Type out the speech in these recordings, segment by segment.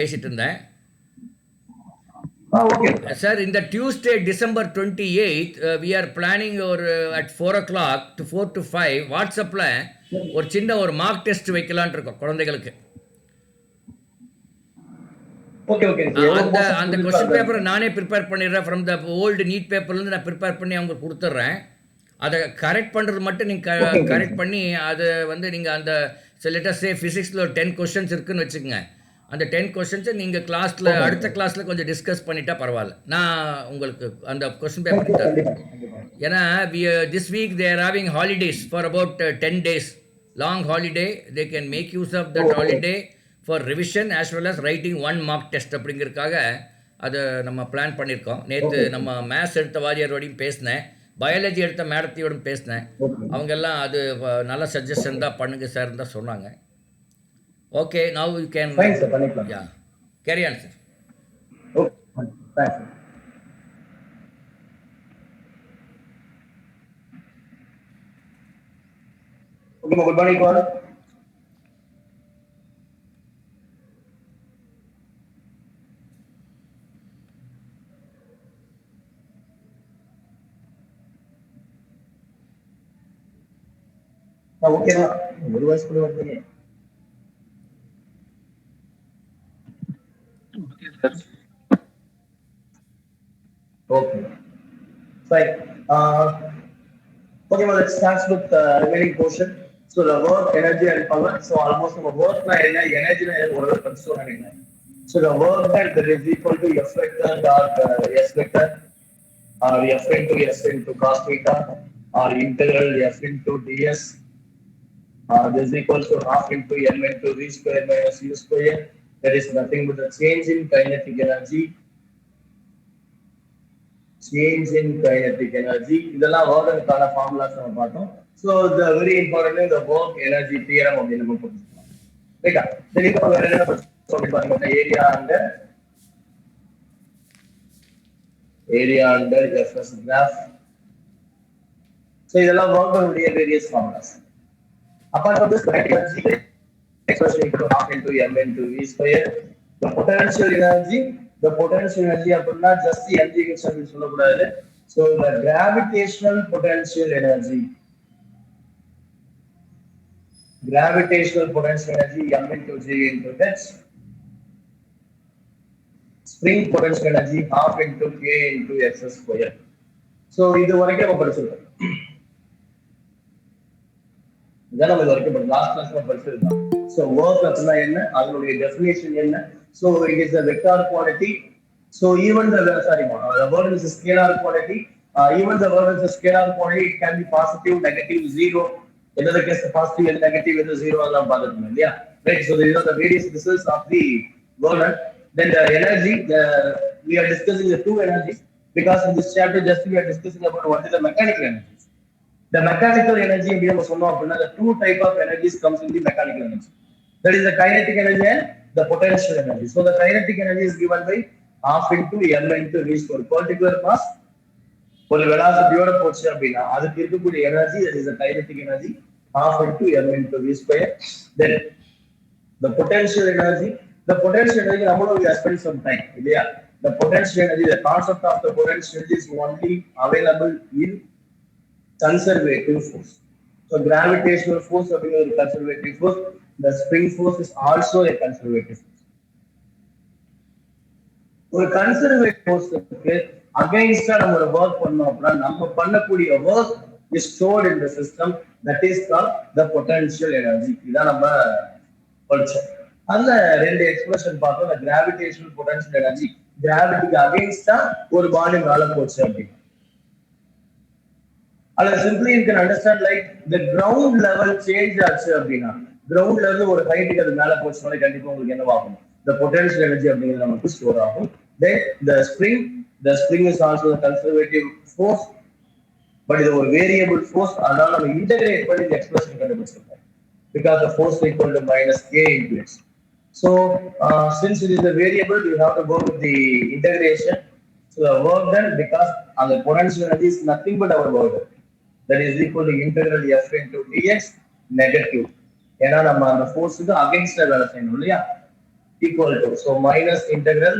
பேசிட்டு இருந்தேன். Okay. Sir, in the Tuesday, December 28th, we are planning at 4 o'clock to 4 to 5, வாட்ஸ்அப்பில் ஒரு சின்ன ஒரு மார்க் டெஸ்ட் வைக்கலான் இருக்கோம் குழந்தைகளுக்கு. அந்த கொஸ்டின் பேப்பரை நானே ப்ரிப்பேர் பண்ணிடுறேன். ஃப்ரம் த ஓல்டு நீட் பேப்பர்லேருந்து நான் ப்ரிப்பேர் பண்ணி அவங்களுக்கு கொடுத்துட்றேன். அதை கரெக்ட் பண்ணுறது மட்டும் நீங்கள் கரெக்ட் பண்ணி அதை நீங்கள் அந்த லெட்டஸ்டே ஃபிசிக்ஸில் ஒரு 10 கொஸ்டின்ஸ் இருக்குதுன்னு வச்சுக்கோங்க. அந்த 10 கொஸ்டின்ஸை நீங்கள் கிளாஸில் அடுத்த கிளாஸில் கொஞ்சம் டிஸ்கஸ் பண்ணிட்டா பரவாயில்ல. நான் உங்களுக்கு அந்த கொஸ்டின் பேப்பர் தரேன். ஏன்னா this week they are having holidays for about 10 days long holiday. They can make use of that holiday for revision as well as writing 1 mark test அப்படிங்கிறதுக்காக அதை நம்ம பிளான் பண்ணியிருக்கோம். நேற்று நம்ம மேத்ஸ் எடுத்த வாரியாரோடையும் பேசினேன், பயாலஜி எடுத்த மேடத்தையோடும் பேசினேன். அவங்கெல்லாம் அது நல்ல சஜஷன் தான், பண்ணுங்க சார் தான் சொன்னாங்க. Okay, now you can. Fine, sir. Yeah. Carry on, sir. Okay. Thanks, sir. Okay, good morning, all. Okay, na. Good voice for you. Okay. Fine. Okay, well, let's start with the remaining portion. So the work, energy, and power. So almost our work na energy na so the work that is equal to F vector dot S vector, or F into cos theta, or integral F into ds. This is equal to half into m into v square minus u square. That is nothing but the change in kinetic energy. Change in kinetic energy. இதெல்லாம் work-க்கான formulas நம்ம பார்த்தோம். So the very important the work energy theorem அப்படின்னு நம்ம புரிஞ்சுக்கலாம். ரைட்டா? then இப்போ வேற என்ன சொல்லி பாத்தீங்கன்னா area under FS graph. So இதெல்லாம் work உடைய various formulas. Apart from this kinetic energy expression equal to half into m into v square. The potential energy அப்படின்னா just the energy அப்படின்னு சொல்லக்கூடாது. So the gravitational potential energy m into g into h. Spring potential energy half into k into x square. So இது வரைக்கும் நம்ம படிச்சிருக்கோம். இதான் நம்ம வரைக்கும் லாஸ்ட் கிளாஸ்ல படிச்சிருக்கோம். So work அப்படின்னா என்ன, அதனுடைய definition என்ன? So it is a vector quantity. So even the word is a scalar quantity. Even the word is a scalar quantity, it can be positive, negative, zero. In other case, the positive and negative and the zero are not. Yeah, right. So these are the various results of the word. Then the energy, we are discussing the two energies because in this chapter just we are discussing about what is the mechanical energies. The mechanical energy, we have the two type of energies comes in the mechanical energy. That is the kinetic energy and the potential energy. So the kinetic energy is given by half into m into v square. Particular mass ஒரு velocity-யோட போச்சு அப்படின்னா அதுக்கு இருக்கக்கூடிய energy, that is the kinetic energy, half into m into v square. Then the potential energy நம்மளோட we spend some time இல்லையா? The potential energy, the concept of the potential energy is only available in conservative force. So gravitational force அப்படிங்கிற ஒரு conservative force. The spring force is also a conservative force. ஒரு conservative force against நம்ம work பண்ணோம் அப்படின்னா நம்ம பண்ணக்கூடிய work is stored in the system, that is called the potential energy. இதான் நம்ம படிச்சோம். அதுல ரெண்டு எக்ஸ்பிரஷன் பார்த்தோம். the gravitational potential energy, gravity against ஒரு பாடி மேல போச்சு அப்படின்னா. அல்ல simply you can understand like the ground level change ஆச்சு அப்படின்னா, ground level ஒரு ஹைட்டுக்கு அது மேல போச்சுனாலே கண்டிப்பா உங்களுக்கு என்ன ஆகும், the potential energy அப்படிங்கிறது நமக்கு ஸ்டோர் ஆகும். Then the spring is also a conservative force, but இது ஒரு variable force. அதனால நம்ம integrate பண்ணி இந்த expression கண்டுபிடிச்சிருக்கோம் because the force is equal to minus k into x. So since it is a variable, you have to go with the integration. So the work done, because the potential energy is nothing but our work, that is equal to integral f into dx negative. ஏன்னா நம்ம அந்த ஃபோர்ஸுக்கு அகைன்ஸ்டா வேலை செய்யணும் இல்லையா? equal to, so minus integral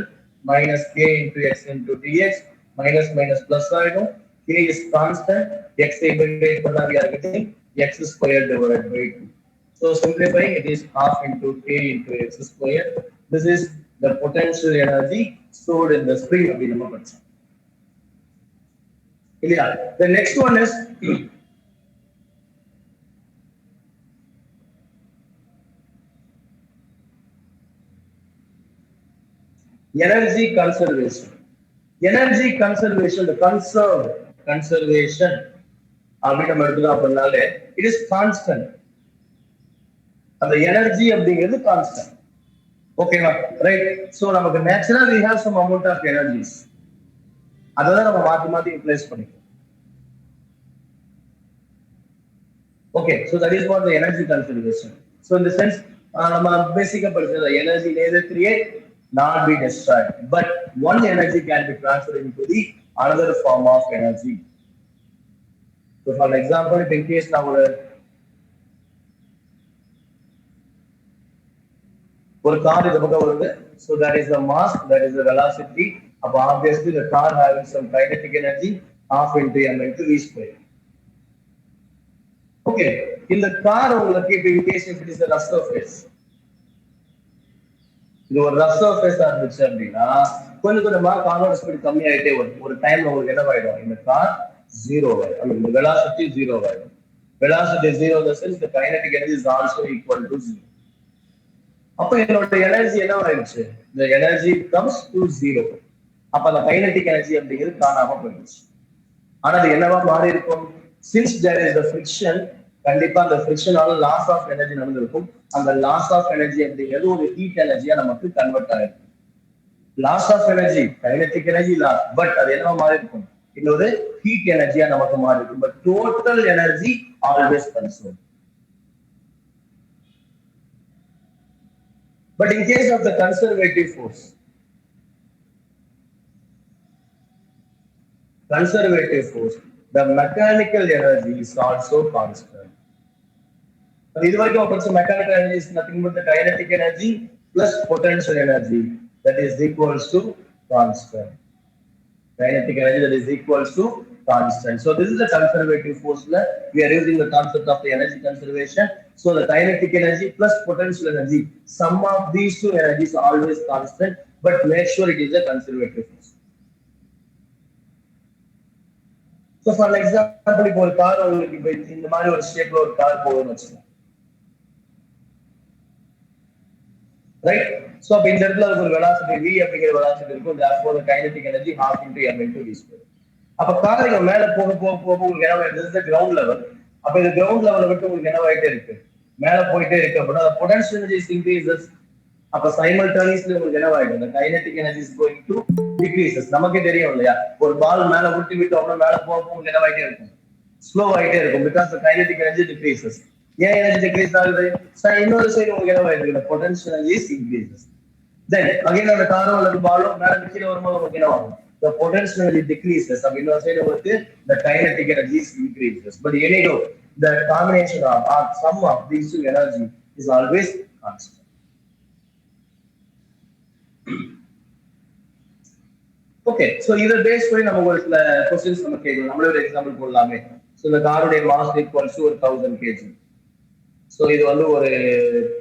minus k into x into dx minus minus plus ஆயிடும். K is constant, x integrate பண்ணா we are getting x squared divided by 2. So simplifying, it is half into k into x squared. This is the potential energy stored in the spring அப்படின்னு நம்ம படிச்சோம் இல்லையா? The next one is energy conservation. Energy conservation, the conservation அப்படி நம்ம எடுத்துக்கலாம் அப்படின்னாலே it is constant. அந்த energy அப்படிங்கிறது கான்ஸ்டன்ட். ஓகேவா? ரைட். சோ நமக்கு நேச்சுரலா we have some amount of energies. அததான் நம்ம மாத்தி மாத்தி ரிப்ளேஸ் பண்ணிக்கலாம். Okay, so that is what the energy conservation. So in the sense, நம்ம பேசிக்கா படிச்சது energy neither create nor be destroyed, but one energy can be transferred into the another form of energy. So for example, if in case now ஒரு car இந்த பக்கம் வருது, so that is the mass, that is the velocity. அப்ப obviously the car having some kinetic energy half into m into v square. Okay, இந்த car உங்களுக்கு if in case if it is a rough surface, இது ஒரு rough சர்ஃபேஸா இருந்துச்சு அப்படின்னா கொஞ்சம் கொஞ்சமா காரோட ஸ்பீட் கம்மி ஆயிட்டே வரும். ஒரு டைம்ல உங்களுக்கு என்ன ஆயிடும், இந்த கார் ஜீரோ ஆயிடும், இந்த வெலாசிட்டி ஜீரோ ஆயிடும். Velocity zero in the sense the kinetic energy is also equal to zero. அப்ப என்னோட எனர்ஜி என்ன ஆயிடுச்சு, the energy comes to zero. அப்ப அந்த kinetic energy அப்படிங்கிறது காணாம போயிடுச்சு. ஆனா அது என்னவா மாறி இருக்கும், since there is the friction, கண்டிப்பா அந்த ஃபிரிக்ஷனால லாஸ் ஆஃப் எனர்ஜி நடந்திருக்கும். அந்த லாஸ் ஆஃப் எனர்ஜி அப்படிங்கிறது ஒரு ஹீட் எனர்ஜியா நமக்கு கன்வெர்ட் ஆயிருக்கும். Loss of energy kinetic energy loss, but அது என்ன மாறி இருக்கும், இன்னொரு ஹீட் எனர்ஜியா நமக்கு மாறி இருக்கும். But total energy always conserve. But in case of the conservative force, the mechanical energy is also constant. இது வரைக்கும் படிச்ச mechanical energy is nothing but the kinetic energy plus potential energy that is equals to constant. Kinetic energy that is equals to constant. So this is the conservative force. We are using the concept of the energy conservation. So the kinetic energy plus potential energy, sum of these two energies are always constant, but make sure it is a conservative force. So for example, இப்போ ஒரு car உங்களுக்கு இந்த மாதிரி ஒரு ஷேப்ல ஒரு car போகுதுன்னு வச்சுக்கோங்க, ரைட்? சோ அப்ப இந்த இடத்துல ஒரு வெலாசிட்டி v அப்படிங்கிற வெலாசிட்டி இருக்கும். therefore the kinetic energy half into m into v square. அப்ப கார் இங்க மேல போக போக போக உங்களுக்கு என்ன ஆயிடுது, this is the ground level. அப்ப இந்த கிரவுண்ட் லெவலை விட்டு உங்களுக்கு என்ன ஆயிட்டே இருக்கு, மேல போயிட்டே இருக்கு அப்படின்னா the potential energy increases. அப்ப simultaneously உங்களுக்கு என்ன ஆயிடும், the kinetic energy is going to decreases. நமக்கே தெரியும் இல்லையா, ஒரு பால் மேல விட்டு விட்டோம்னா மேல போக உங்களுக்கு என்ன ஆயிட்டே இருக்கும், ஸ்லோ ஆயிட்டே இருக்கும். because the kinetic energy decreases. ஏன் எனர்ஜி டிக்ரீஸ் ஆகுது, இன்னொரு சைடு உங்களுக்கு என்ன ஆயிடுது, the potential energy increases. then again அந்த காரோ அல்லது பாலோ மேல கீழ வரும்போது உங்களுக்கு என்ன ஆகும், the potential energy decreases. அப்ப இன்னொரு சைடு உங்களுக்கு the kinetic energy increases. but anyhow the combination of or sum of these two energy is always constant. Okay, so இத பேஸ் பண்ணி நம்ம ஒரு சில क्वेश्चंस நம்ம கேட்கலாம். நம்மளே ஒரு எக்ஸாம்பிள் போடலாமே. சோ இந்த காருடைய mass equals to 1000 kg. So இது வந்து ஒரு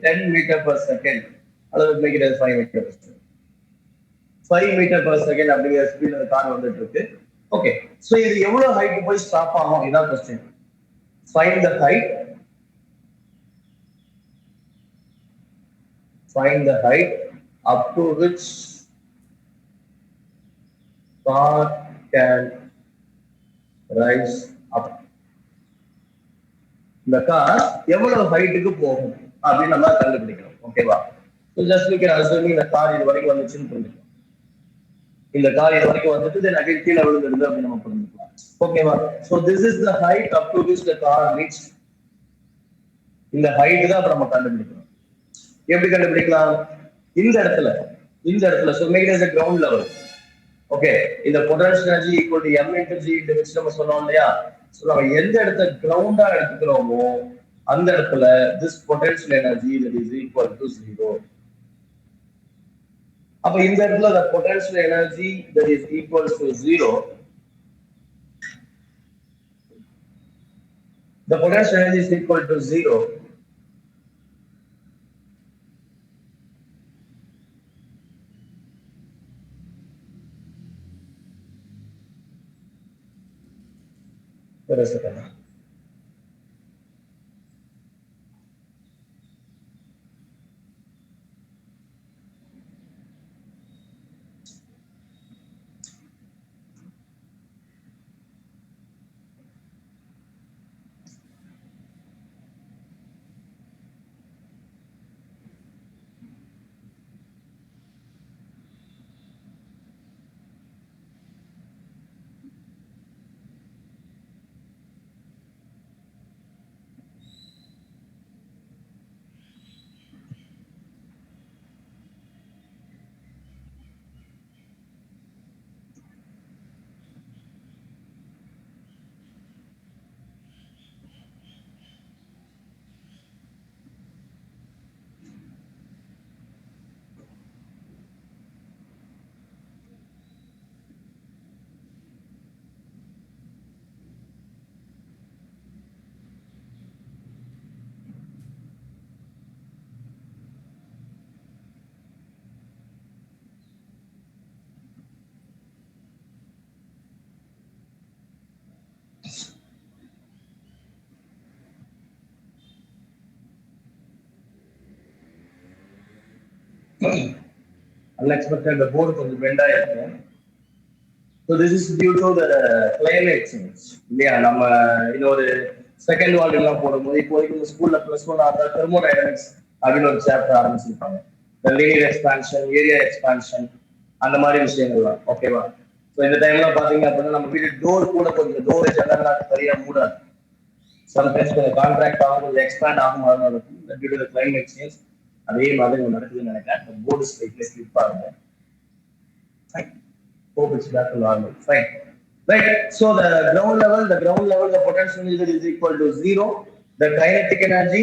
10 மீட்டர் per செகண்ட் அல்லது make it 5 metre per second, 5 metre per second அப்படிங்கிற ஸ்பீட்ல அந்த கார் வந்துட்டு இருக்கு. ஓகே, சோ இது எவ்வளவு ஹைட் போய் ஸ்டாப் ஆகும், இதான் question. find the height up to which car can rise up. இந்த கார் எவ்வளவு ஹைட்டுக்கு போகும் அப்படின்னு நம்ம கண்டுபிடிக்கணும். ஓகேவா? So just we can assume இந்த கார் இது வரைக்கும் வந்துச்சுன்னு புரிஞ்சுக்கலாம். இந்த கார் இது வரைக்கும் வந்துட்டு தென் அகைன் கீழே விழுந்துருது அப்படின்னு நம்ம புரிஞ்சுக்கலாம். ஓகேவா? So this is the height up to which the car reached. இந்த ஹைட் தான் அப்ப நம்ம கண்டுபிடிக்கணும். எப்படி கண்டுபிடிக்கலாம், இந்த இடத்துல so make it as a ground level. Okay, இந்த potential energy equal to m into g into which நம்ம சொன்னோம் இல்லையா. சோ நம்ம எந்த இடத்தை கிரவுண்டா எடுத்துக்கிறோமோ அந்த இடத்துல this potential energy that is equal to 0. அப்ப இந்த இடத்துல the potential energy that is equals to 0, the potential energy is equal to 0. Wait a second. Unexpected, the board கொஞ்சம் bend ஆயிருக்கு. So this is due to the climate change. இல்லையா நம்ம இன்னொரு second world எல்லாம் போடும்போது இப்போதைக்கு ஸ்கூல்ல +1 ஆக தெர்மோடைனமிக்ஸ் அப்படின்னு ஒரு chapter ஆரம்பிச்சிருப்பாங்க. The linear expansion, area expansion அந்த மாதிரி விஷயங்கள்லாம் ஓகேவா. ஸோ இந்த டைம்ல பாத்தீங்க அப்படின்னா நம்ம வீட்டு டோர் கூட கொஞ்சம் டோர் ஜன்னல்லாம் சரியா மூடாது. சம்டைம்ஸ் கொஞ்சம் கான்ட்ராக்ட் ஆகும், கொஞ்சம் எக்ஸ்பேண்ட் ஆகும் இருக்கும் due to the climate change. அதே மாதிரி நடக்குதுன்னு நினைக்கிறேன். போர்டு ஸ்லைட்ல ஸ்லிப் ஆகுது. Hope it's back to normal. Fine. Right. So the ground level, the potential energy is equal to 0. The kinetic energy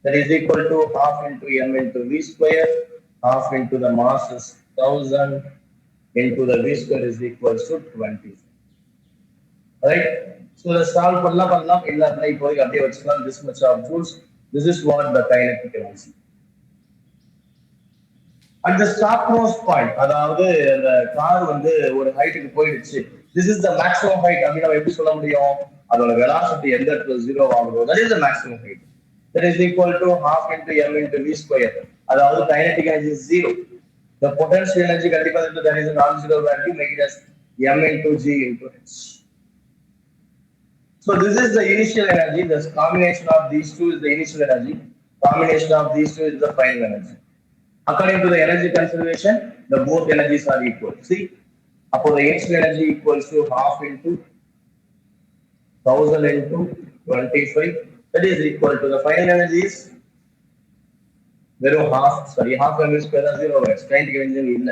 that is equal to half into m into v square, half into the mass is 1000 into the v square is equal to 20. Right. So the solve பண்ணலாம் எல்லாத்தையும் இப்போதைக்கு அப்படியே வச்சுக்கலாம். This much of joules. This is what the kinetic energy. At the topmost point, அதாவது அந்த car வந்து ஒரு ஹைட்டுக்கு போயிடுச்சு. This is the maximum height. அப்படி நம்ம எப்படி சொல்ல முடியும்? அதோட velocity எந்த இடத்துல 0 ஆகுதோ that is the maximum height. That is equal to half into m into v square. அதாவது kinetic energy is 0. The potential energy கண்டிப்பா there is a non-zero value, make it as m into g into h. So this is the initial energy. The combination of these two is the initial energy. Combination of these two is the final energy. According to the energy conservation, the both energies are equal. See, upon the initial energy equals to half into 1000 into 25. That is equal to the final energy is half m square 0 x. Kinetic energy இல்ல.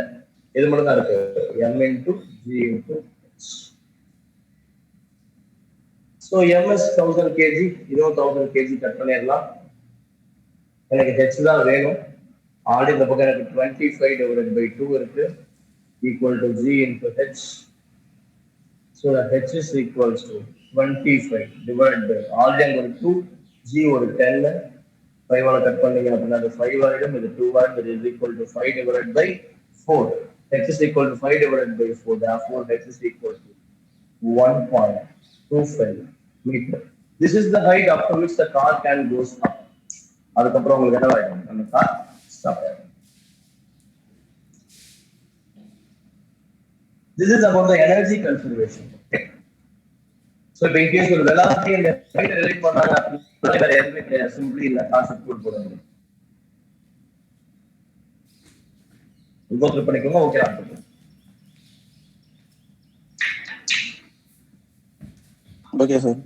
இது மட்டும் தான் இருக்கு. m into g into h. So m is 1000 kg. இதுவும் 1000 kg cut பண்ணிடலாம். எனக்கு h தான் வேணும். Already இந்த பக்கம் எனக்கு 25 divided by 2 இருக்கு equal to g into h. So the h is equals to 25 divided by already அங்க ஒரு 2 g ஒரு 10 5 ஆல கட் பண்ணீங்க அப்படின்னா அது 5 ஆயிடும் இது 2 ஆயிடும் that is equal to 5 divided by 4. h is equal to 5 divided by 4. Therefore h is equal to 1.25 meter. This is the height up to which the car can go up. அதுக்கப்புறம் உங்களுக்கு என்ன ஆயிடும் அந்த கார் stop ஆயிடும். This is about the energy conservation. Okay. So in case of velocity and height relate பண்ணாங்க அப்படின்னா simply இல்ல concept boat போடுங்க. இன்வெர்ட் பண்ணிக்கோங்க ஓகே ஆகும். Okay sir.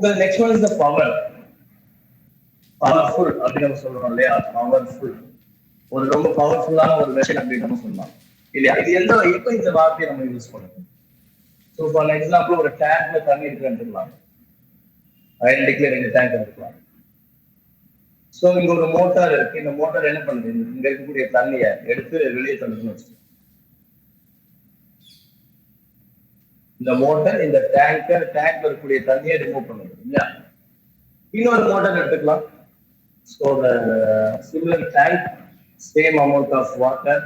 The next one is the power. Powerful அப்படின்னு நம்ம சொல்றோம் இல்லையா? பவர்ஃபுல், ஒரு ரொம்ப பவர்ஃபுல்லான ஒரு மெஷின் அப்படின்னு நம்ம சொல்லலாம் இல்லையா? இது எந்த எப்ப இந்த வார்த்தையை நம்ம யூஸ் பண்ணுவோம்? ஸோ ஃபார் எக்ஸாம்பிள் ஒரு டேங்க்ல தண்ணி இருக்குன்னு ஐடென்டிக்கல 2 டேங்க் இருக்கலாம். ஸோ இங்க ஒரு மோட்டார் இருக்கு. இந்த மோட்டார் என்ன பண்ணுது? இங்க இருக்கக்கூடிய தண்ணியை எடுத்து வெளியே தள்ளுதுன்னு வச்சுக்கோங்க. இந்த மோட்டார் இந்த டேங்க்ல இருக்கக்கூடிய தண்ணியை ரிமூவ் பண்ணுது இல்லையா? இன்னொரு மோட்டார் எடுத்துக்கலாம். So the similar tank, same amount of water,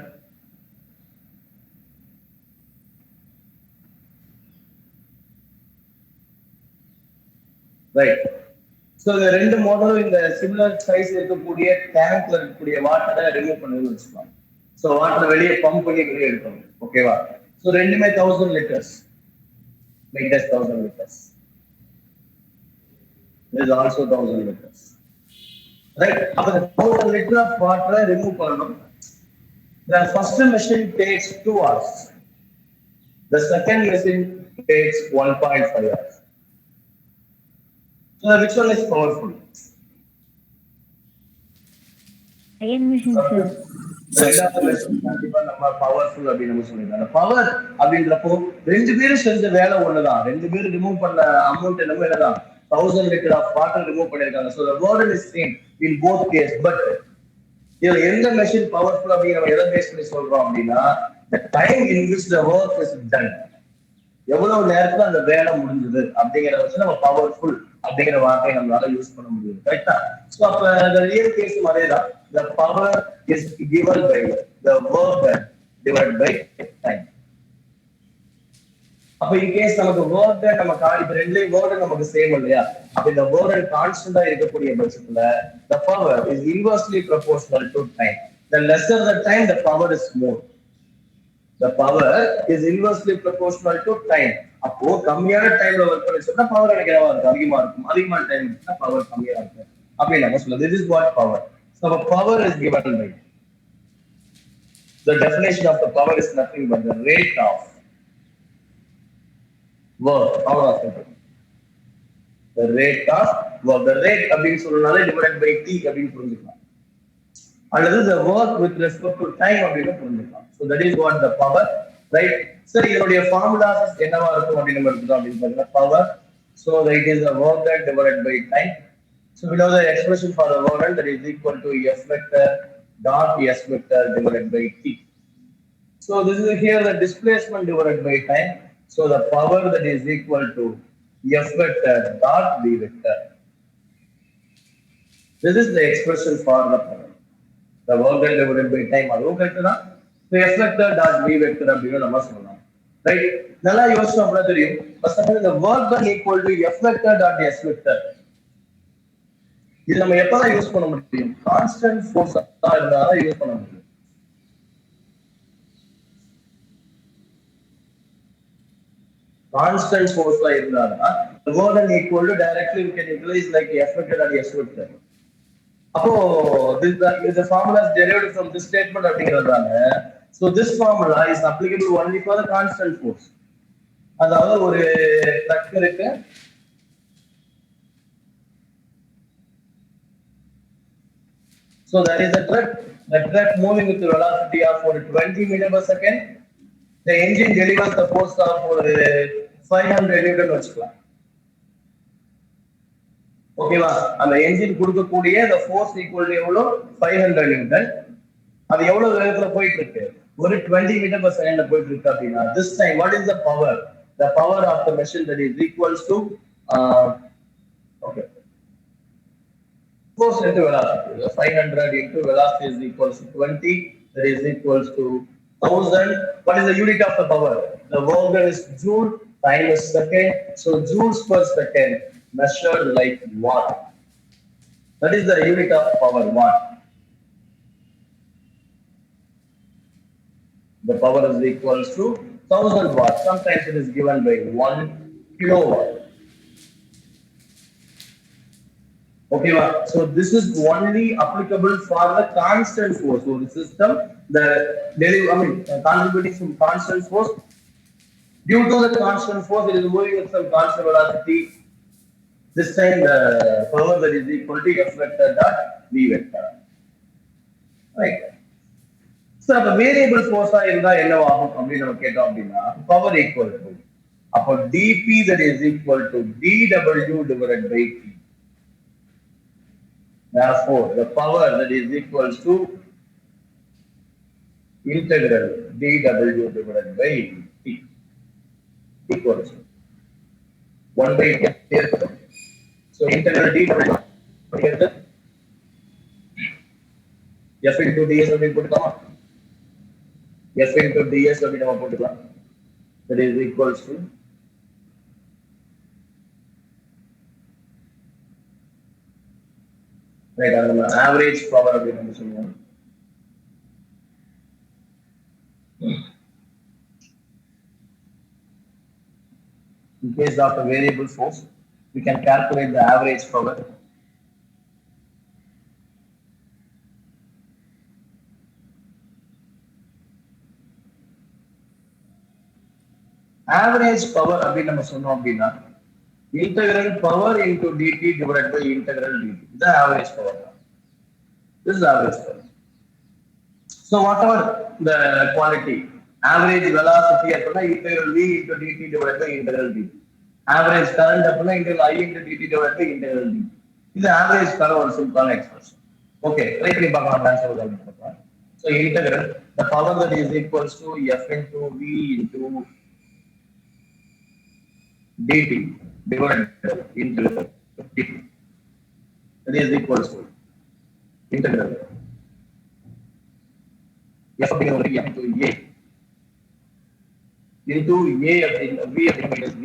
right. So இந்த 2 மோட்டரும் இந்த சிமிலர் சைஸ் இருக்கக்கூடிய டேங்க்ல இருக்கக்கூடிய வாட்டரை ரிமூவ் பண்ணுன்னு வச்சுக்கலாம். ஸோ வாட்டரை வெளியே பம்ப் பண்ணி வெளியே எடுக்கணும். ஓகேவா? ஸோ ரெண்டுமே 1000 litres. Make this 1000 liters. This is also 1000 liters. Right? After the 1000 liters of water remove pannom, the first machine takes 2 hours. The second machine takes 1.5 hours. So which one is powerful? Second machine, sir. கண்டிப்பா நம்ம powerful அப்படின்னு நம்ம சொல்லிருக்கோம். Power அப்படின்றப்போ 2 பேரும் செஞ்ச வேலை ஒண்ணுதான். 2 பேரும் ரிமூவ் பண்ண அமௌண்ட் என்னமோ என்னதான் 1000 லிட்டர் ஆஃப் வாட்டர் ரிமூவ் பண்ணிருக்காங்க. So the word is same in both case. But இதுல எந்த மெஷின் பவர்ஃபுல் அப்படின்னு நம்ம எதை பேஸ் பண்ணி சொல்றோம் அப்படின்னா, the time in which the work is done, எவ்வளவு நேரத்துல அந்த வேலை முடிஞ்சது அப்படிங்கிறத வச்சு நம்ம பவர்ஃபுல் அப்படிங்கிற வார்த்தையை நம்மளால யூஸ் பண்ண முடியும். கரெக்டா? சோ அப்ப the real case அதேதான். The power is given by the work done divided by time. அப்ப in case நமக்கு work done நம்ம இப்ப 2 வேர்ட் நமக்கு சேம் இல்லையா? அப்ப இந்த வேர்ட் கான்ஸ்டன்டா இருக்கக்கூடிய பட்சத்துல the power is inversely proportional to time. The lesser the time, the power is more. The power is inversely proportional to time. அப்போ கம்மியான டைம்ல ஒர்க் பண்ணி சொன்னா பவர் எனக்கு என்னவா இருக்கும்? அதிகமா இருக்கும். அதிகமான டைம் இருந்தா பவர் கம்மியா இருக்கும் அப்படின்னு நம்ம சொல்லுவோம். This is what power. So power is given by, the definition of the power is nothing but the rate of work. Power of work. The rate of work. The rate அப்படின்னு சொல்றதுனால divided by t அப்படின்னு புரிஞ்சுக்கலாம். அல்லது the work with respect to time அப்படின்னு புரிஞ்சுக்கலாம். So that is what the power, right? So இதனுடைய formulas என்னவா இருக்கும் அப்படின்னு நம்ம எடுத்துட்டோம் அப்படின்னு பார்த்தா power. So it is the work done divided by time. So we know the expression for the work done, that is equal to F vector dot S vector divided by T. So this is here the displacement divided by time. So the power that is equal to F vector dot V vector. This is the expression for the power. The work done divided by time. அதுவும் correct தான். So F vector dot V vector அப்படின்னு நம்ம சொல்லலாம். Right? நல்லா யோசிச்சோம் அப்படின்னா தெரியும். First of all, the work done equal to F vector dot S vector. இது நம்ம எப்பதான் யூஸ் பண்ண முடியும்? கான்ஸ்டன்ட் ஃபோர்ஸ் இருந்தாதான் யூஸ் பண்ண முடியும். Constant force இருந்தாதான் the work done equal to directly we can utilize like F vector dot S vector. அப்போ this formula is derived from this statement அப்படிங்கறதால, so this formula is applicable only for the constant force. அதாவது ஒரு drug இருக்கு. So there is a truck moving with the velocity of 20 meters per second. The engine delivers the force of 500 Newton வச்சுக்கலாம். ஓகேவா? அந்த engine கொடுக்கக்கூடிய the force equal to எவ்வளோ? 500 Newton. அது எவ்வளவு வேகத்துல போயிட்டு இருக்கு? ஒரு 20 மீட்டர் per second போயிட்டு இருக்கு அப்படின்னா, this time what is the power? The power of the machine that is equals to okay. Force into velocity. 500 into velocity is equals to 20. That is equals to 1000. What is the unit of the power? The work is joule, time is second. So joules per second measured like watt. That is the unit of power, watt. The power is equals to 1000 watts. Sometimes it is given by 1 kilowatt. Okay, so this is only applicable for the constant force. So the system, contributing some constant force. Due to the constant force, it is moving with some constant velocity. This time the power that is equal to F vector dot V vector. Right. So அப்ப variable ஃபோர்ஸா இருந்தா என்னவாகும் அப்படின்னு நம்ம கேட்டோம் அப்படின்னா power equal to அப்போ dp that is equal to dw divided by t. Therefore the power that is equal to integral dw divided by t equals 1 by t. So integral dw f into ds அப்படின்னு போட்டுக்கலாமா f into ds அப்படி நம்ம போட்டுக்கலாம். That is equals to right நம்ம average power அப்படின்னு நம்ம சொல்லுவோம். In case of a variable force, we can calculate the average power. Average power அப்படின்னு நம்ம சொன்னோம் அப்படின்னா integral power into dt divided by integral dt. The average power. This is average power. So whatever the quantity, average velocity அப்படின்னா integral v into dt divided by integral dt. Average current அப்படின்னா integral I into dt divided by integral dt. இது average கான ஒரு சிம்பிளான expression. Okay, try பண்ணி பார்க்கலாம் answer வருதான்னு பார்க்கலாம். So integral the power that is equals to f into v into dt divided by integral dt. That is equals to integral f into a into a v minus v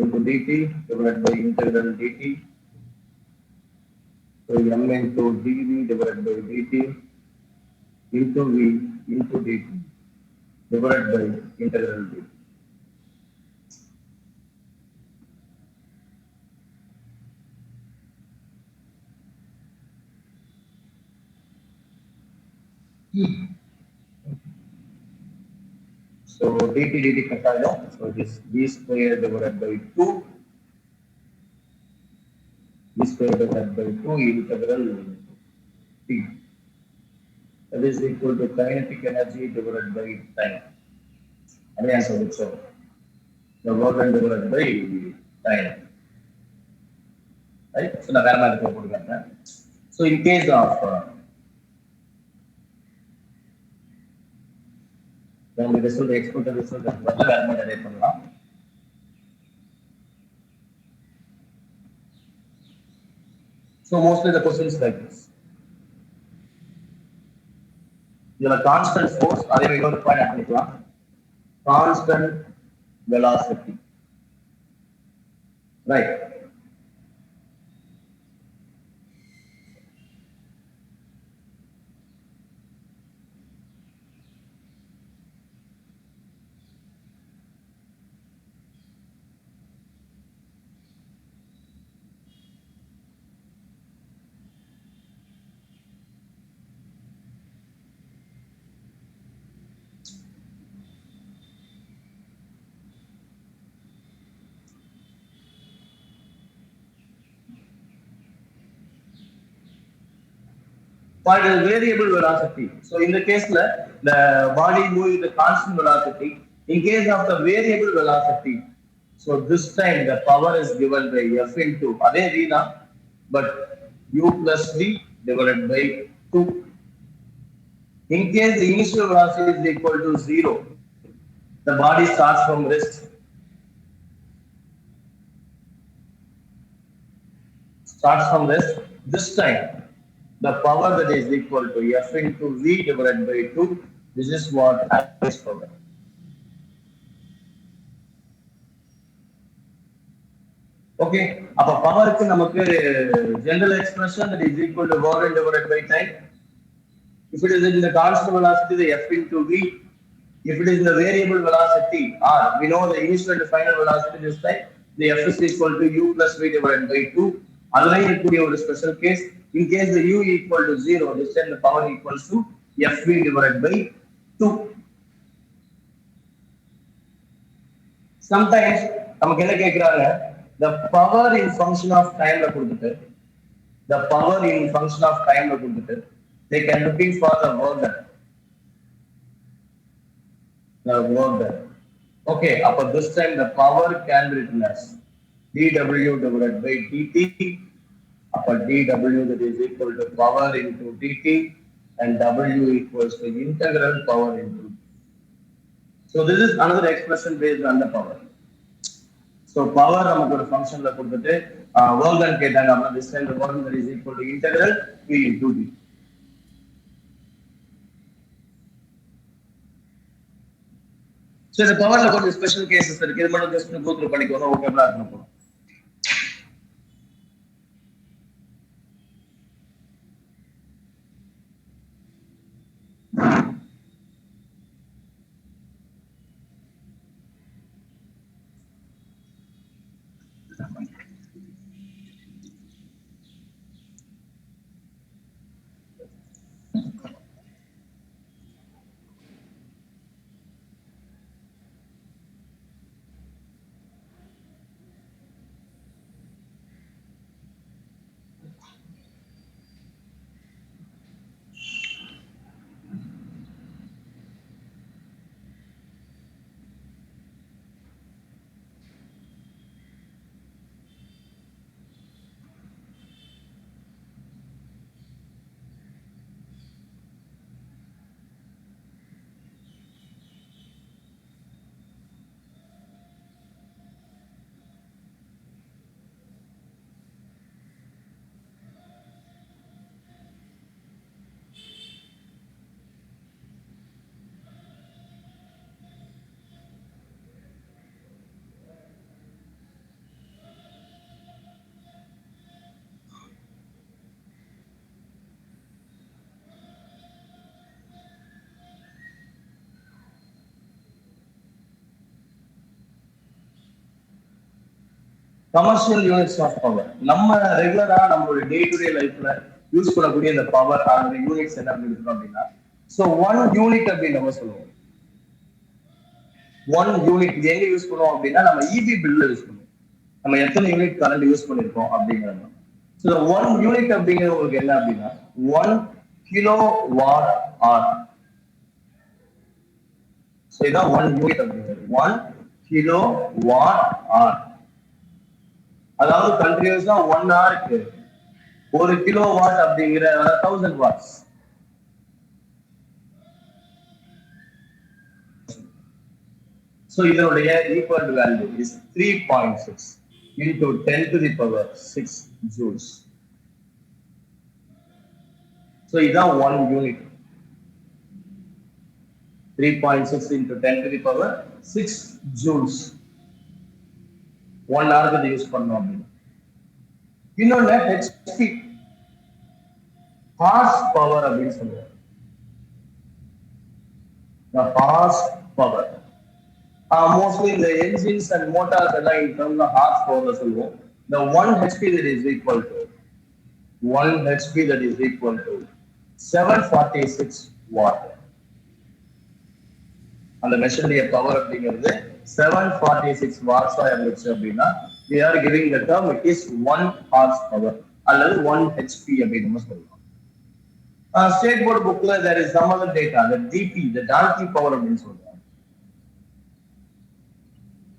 into dt divided by integral dt. So m into dv divided by dt into v into dt divided by integral dt. So dt cut out. So this v square divided by 2 v square divided by 2 integral t. That is equal to kinetic energy divided by time. And the answer is so. The work done divided by time. Right? So now where am I? So in case of when the result export the result வந்து வேற மாதிரி அடைட் பண்ணலாம். So mostly the questions like this. இதுல constant force அதே இன்னொரு point add பண்ணிக்கலாம். Constant velocity. Right. But the variable velocity. So in the case the body moves with a constant velocity. In case of the variable velocity, so this time the power is given by f into adhe v na, but u plus v divided by 2. In case the initial velocity is equal to 0, the body starts from rest. This time the power that is equal to f into v divided by 2. This is what average power. Okay, அப்ப பவருக்கு நமக்கு general expression that is equal to work done divided by time. If it is in the constant velocity, the f into v. If it is in the variable velocity r, we know the initial and the final velocity this time. The f is equal to u plus v divided by 2. அதுல இருக்கக்கூடிய ஒரு special case. In case the u equal to 0, this time the power equals to fv divided by 2. Sometimes நமக்கு என்ன கேக்குறாங்க, the power in function of time ல கொடுத்துட்டு the power in function of time ல கொடுத்துட்டு they can looking for the work done. The work done. Okay, அப்ப this time the power can be written as dw divided by dt. அப்ப dw that is equal to power into dt and w equals to integral power into. So this is another expression based on the power. So power நமக்கு ஒரு ஃபங்க்ஷன்ல கொடுத்துட்டு work done கேட்டாங்க அப்படின்னா this time the work that is equal to integral p into d. So இந்த பவர்ல கொஞ்சம் special cases இருக்கு. இது மட்டும் ஜஸ்ட் கோ த்ரூ பண்ணிக்கோங்க. ஓகேங்களா இருக்கும். கமர்ஷியல் யூனிட்ஸ் ஆஃப் பவர் நம்ம ரெகுலரா நம்மளுடைய டே டு டே லைஃப்ல யூஸ் பண்ணக்கூடிய இந்த பவர் அந்த யூனிட்ஸ் என்ன அப்படின்னு அப்படின்னா ஸோ 1 யூனிட் அப்படின்னு நம்ம சொல்லுவோம். 1 யூனிட் இது எங்க யூஸ் பண்ணுவோம் அப்படின்னா நம்ம இபி பில்ல யூஸ் பண்ணுவோம். நம்ம எத்தனை யூனிட் கரண்ட் யூஸ் பண்ணிருக்கோம் அப்படிங்கிறது. ஸோ 1 யூனிட் அப்படிங்கிறது உங்களுக்கு என்ன அப்படின்னா 1 கிலோ வாட் ஆர். ஸோ இதான் 1 யூனிட் அப்படிங்கிறது 1 கிலோ வாட் ஆர். அதாவது கண்டினியூஸா 1 ஹவருக்கு 1 கிலோ வாட் அப்படிங்கிற 1000 வாட்ஸ். So இதனுடைய equal value is 3.6 into 10 to the power 6 joules. So இதான் 1 unit. 3.6 into 10 to the power 6 joules. 1 hour க்கு யூஸ் பண்ணோம் அப்படின்னு. இன்னொன்னு HP ஹார்ஸ் பவர் அப்படின்னு சொல்லுவாங்க. The horse power. Mostly the engines and motors எல்லாம் in terms of horse power சொல்லுவோம். The 1 HP that is equal to 1 HP that is equal to 746 watt. அந்த மெஷினுடைய power அப்படிங்கிறது 746 watts இருந்துச்சு அப்படின்னா we are giving the term it is 1 horse power அல்லது 1 HP அப்படின்னு நம்ம சொல்லுவோம். ஸ்டேட் போர்டு புக்ல there is some other data the DP the donkey power அப்படின்னு சொல்றாங்க.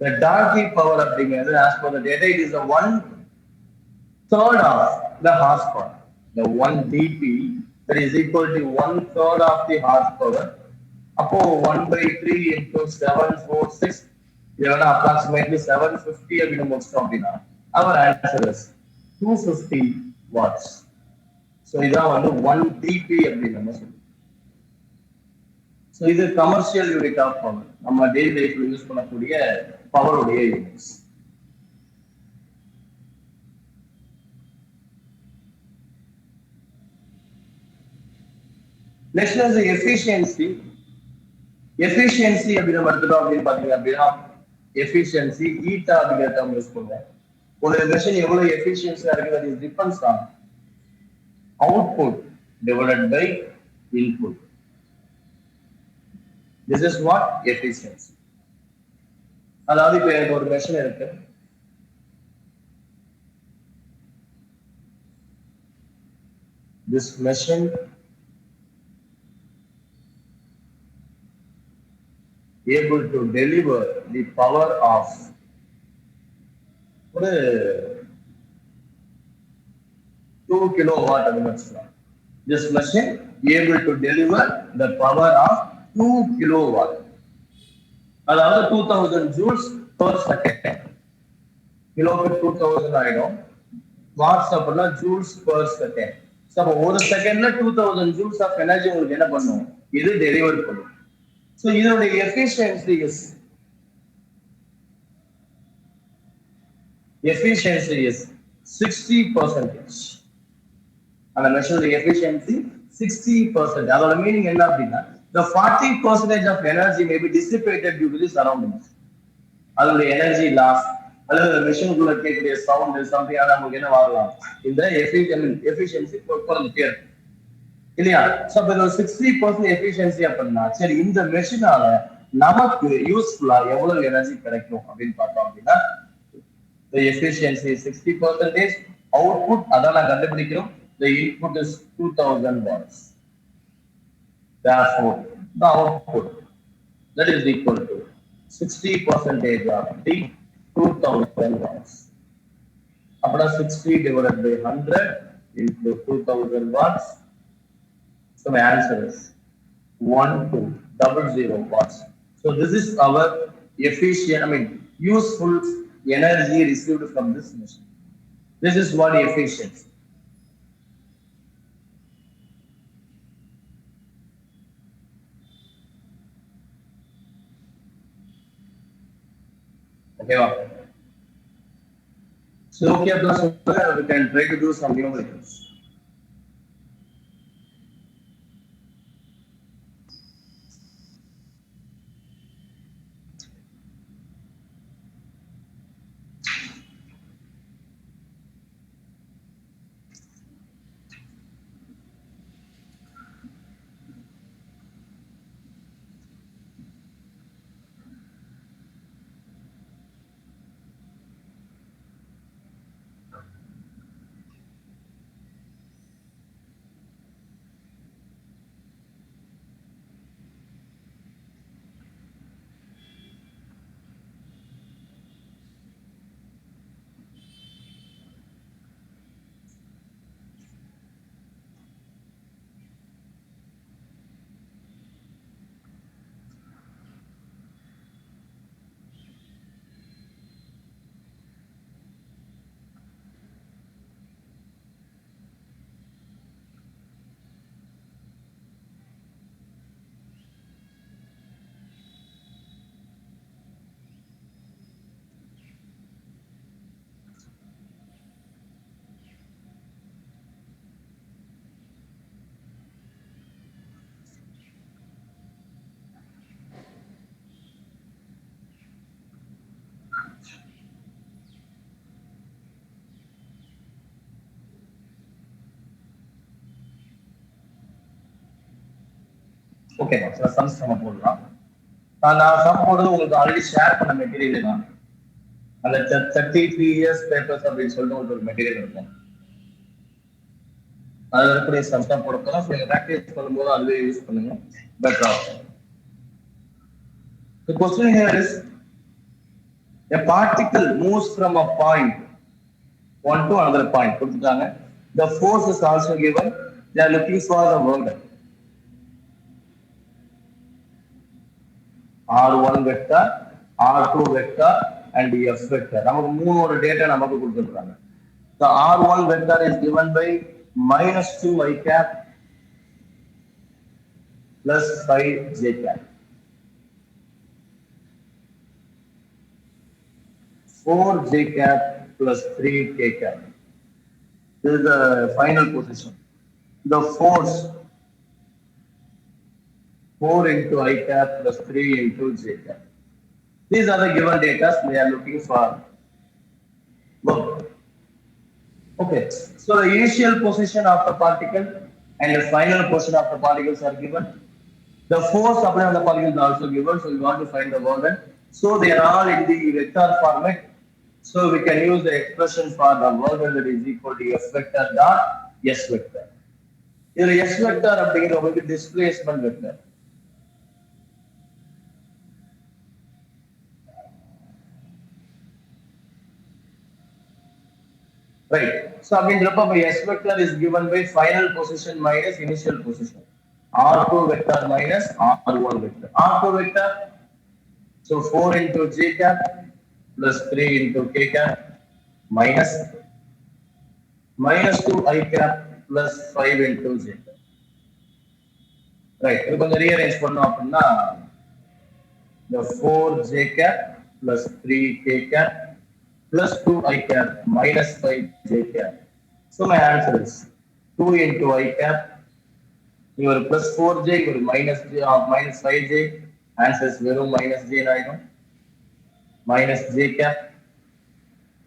The donkey power அப்படிங்கிறது as per the data it is the 1/3 of the horsepower. The 1 DP that is equal to 1/3 of the horsepower. அப்போ 1/3 into 746 இதோட approximately 750 அப்படின்னு முடிச்சிட்டோம் அப்படின்னா our answer is 250 watts. So இதான் வந்து 1 DP அப்படின்னு நம்ம சொல்லுவோம். So இது கமர்ஷியல் யூனிட் ஆஃப் பவர் நம்ம டெய்லி லைஃப்ல யூஸ் பண்ணக்கூடிய பவர் உடைய units. Next is efficiency. Efficiency அப்படின்னு நம்ம எடுத்துட்டோம் அப்படின்னு பாத்தீங்க அப்படின்னா எஃபிஷியன்சி ஈட்டா அப்படிங்கிற டேர்ம் யூஸ் பண்ணுவோம். ஒரு மெஷின் எவ்வளவு எஃபிஷியன்சியா இருக்கு that is depends on output divided by input. This is what efficiency. அதாவது இப்ப எனக்கு ஒரு மெஷின் இருக்கு. this machine able to deliver the power of ஒரு 2 kilowatt அப்படின்னு வச்சுக்கலாம். This machine able to deliver the power of 2 kilowatt. அதாவது 2000 joules per second. Kilometre 2000 ஆயிடும். வாட்ஸ் அப்படின்னா ஜூல்ஸ் per second. So அப்போ ஒரு செகண்ட்ல 2000 joules of energy உங்களுக்கு என்ன பண்ணும்? இது டெலிவர் பண்ணும். So இதனுடைய efficiency is 60%. அந்த மெஷினோட efficiency 60%. அதோட மீனிங் என்ன அப்படின்னா the 40% of energy may be dissipated due to the surroundings. அதோட எனர்ஜி லாஸ் அல்லது மெஷினுக்குள்ள கேட்கக்கூடிய சவுண்ட் சம்திங் ஆனா நமக்கு என்ன ஆகலாம்? இந்த எஃபிஷியன்சி குறைஞ்சிட்டே இருக்கும் இல்லையா? சோ அப்ப 60% எஃபிஷியன்சி அப்படின்னா சரி இந்த மெஷினால நமக்கு யூஸ்ஃபுல்லா எவ்வளவு எனர்ஜி கிடைக்கும் அப்படின்னு பார்த்தோம் அப்படின்னா the efficiency is 60%, output அதான் நான் கண்டுபிடிக்கிறோம், the input is 2000 watts. Therefore the output that is equal to 60% of the 2000 watts. அப்பனா 60 divided by 100 into 2000 watts. So my answer is 1200 watts. So this is our efficient, useful energy received from this machine. This is what efficiency. Okay, so okay, we can try to do some numericals. Okay sir, sums நம்ம போடலாம். நான் some போடுறது உங்களுக்கு already share பண்ண material தான். அந்த 33 years papers அப்படின்னு சொல்லிட்டு உங்களுக்கு ஒரு மெட்டீரியல் இருக்கும். அதில் இருக்கக்கூடிய சம்ஸ் தான் போட போகிறோம். நீங்கள் ப்ராக்டிஸ் பண்ணும்போது அதுவே யூஸ் பண்ணுங்க, பெட்டரா இருக்கும். The question here is, a particle moves from a point one to another point. கொடுத்துட்டாங்க. The force is also given. They are looking for the work done. R1 vector, R2 vector and F vector. நமக்கு மூணு data நமக்கு கொடுத்துருக்காங்க. The R1 vector is given by -2 I cap plus 5 J cap. 4 J cap plus 3 K cap. This is the final position. The force 4 into I cap plus 3 into J cap. These are the given data we are looking for. Okay, so the initial position of the particle and the final position of the particles are given. The force applied on the particles is also given, so we want to find the work done. So they are all in the vector format. So we can use the expression for the work done that is equal to F vector dot S vector. இதுல S vector அப்படிங்கிறது உங்களுக்கு displacement vector. Right. So அப்படின்றப்ப S vector is given by final position minus initial position. R2 vector minus R1 vector. R2 vector, so 4 into j cap plus 3 into k cap minus 2 I cap plus 5 into j cap. Right. இது கொஞ்சம் rearrange பண்ணோம் அப்படின்னா the 4 j cap plus 3 k cap plus 2 I cap minus 5 j cap. So my answer is 2 into I cap. Your plus 4j, your minus 5j. Answer is verum minus j item. Minus j cap